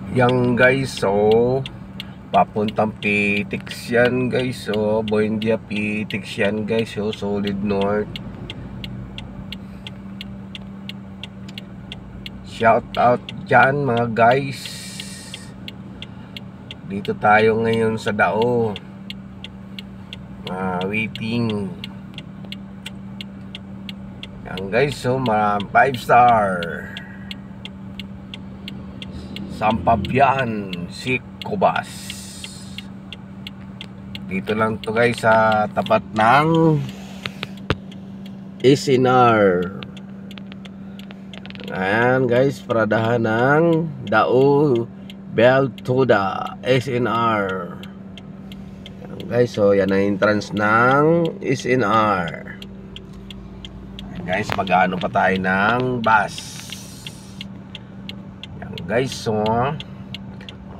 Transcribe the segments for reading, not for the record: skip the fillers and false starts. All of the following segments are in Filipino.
Yang guys, so papuntang Pitix yan guys, so Buendia Pitix yan guys, so Solid North. Shout out dyan mga guys. Dito tayo ngayon sa Dao, waiting yan guys, so 5 star Sampabian Sikobas. Dito lang to guys sa tapat ng SNR. Ayan guys, paradahan ng Dao Beltoda SNR. Ayan guys, so yan ang entrance ng SNR. Ayan guys, mag-ano pa tayo ng bus. Guys, so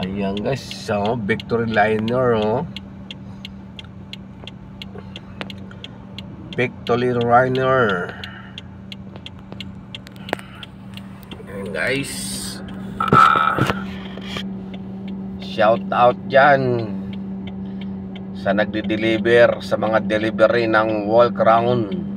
ayan guys, so Victory Liner, Victory Liner. Ayan guys, shout out dyan sa nagde-deliver, sa mga delivery ng Walk Around.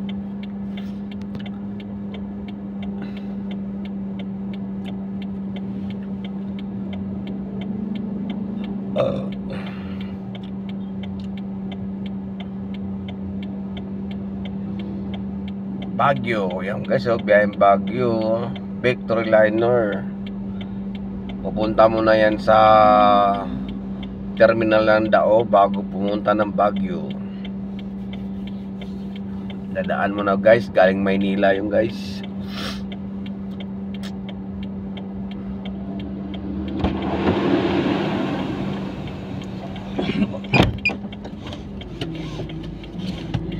Baguio, yan guys, so biyayang Baguio, Victory Liner. Pupunta mo na yan sa terminal ng Dao bago pumunta ng Baguio. Dadaan mo na guys, galing Maynila yung guys.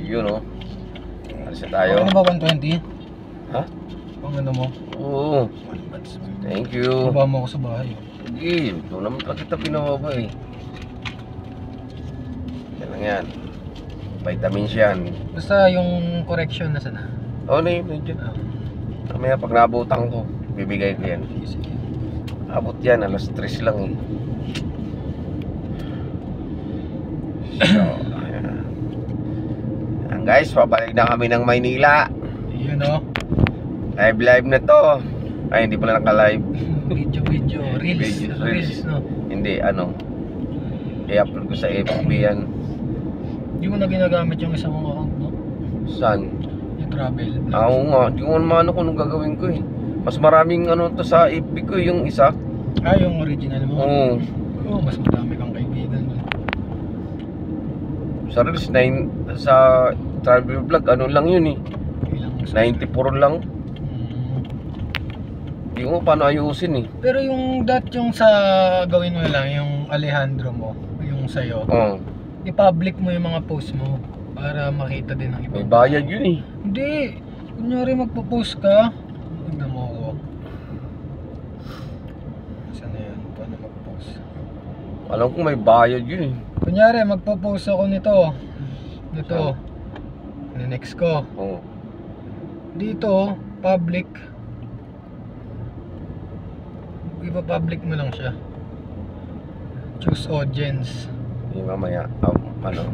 Yun o. Alisa tayo. Ano ba 120? Ha? Pang ano mo? Oo. Thank you. Baba mo ako sa bahay. Sige, ito naman pa kita pinababa eh. Yan lang yan. Vitamins yan. Basta yung correction na sana. Oo na yun, dyan. Mamaya pag nabutan ko, bibigay ko yan. Sige. Abot yan, alas 3 lang eh. So, ayan. Ayan guys, pabalik na kami ng Maynila. Yun o. Live na to. Ay, hindi pala naka-live. Video. Reels, no? Hindi, ano, i-upload ko sa FB yan. Hindi mo na ginagamit yung isang account, no? Saan? Yung travel. Oo nga, hindi ko naman kung anong gagawin ko eh. Mas maraming ano to sa FB ko, yung isa. Ah, yung original mo? Oo. Oo, mas madami kang kaibigan. Sa Reels 9, sa travel vlog, ano lang yun eh. Ilang 94 lang. Hindi ko paano ayusin eh. Pero yung yung sa gawin mo lang, yung Alejandro mo, yung sa'yo, Oo. i-public mo yung mga post mo para makita din ng iba. May bayad yun eh. Hindi. Kunyari magpo-post ka. Tignan mo ako. Saan na yan? Paano mag-post? Alam ko may bayad yun eh. Kunyari magpo-post ako nito. Next ko. Oo. Dito, public. Ipa-public mo lang siya. Choose audience. Yung mamaya, ano.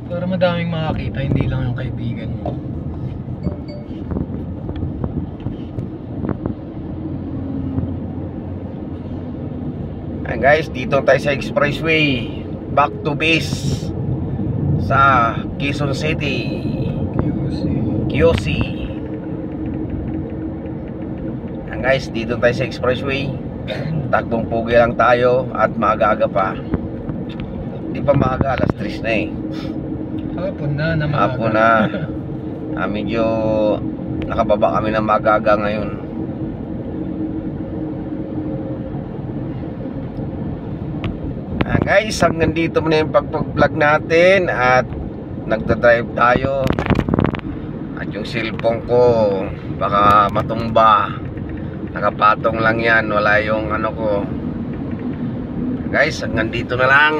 Para madaming makakita, hindi lang yung kaibigan mo. Ayan guys, dito tayo sa expressway. Back to base sa Quezon City, QC. Ayan guys, dito tayo sa expressway. Takbong pugi lang tayo at maaga-aga pa. Hindi pa maaga, alas 3 na eh. Hapon na maaga. Hapon na. Medyo nakababa kami ng maaga-aga ngayon. Guys, hanggang dito muna yung pag-vlog natin at nagdadrive tayo. At yung cellphone ko baka matumba. Nakapatong lang yan, wala yung ano ko. Guys, hanggang dito na lang.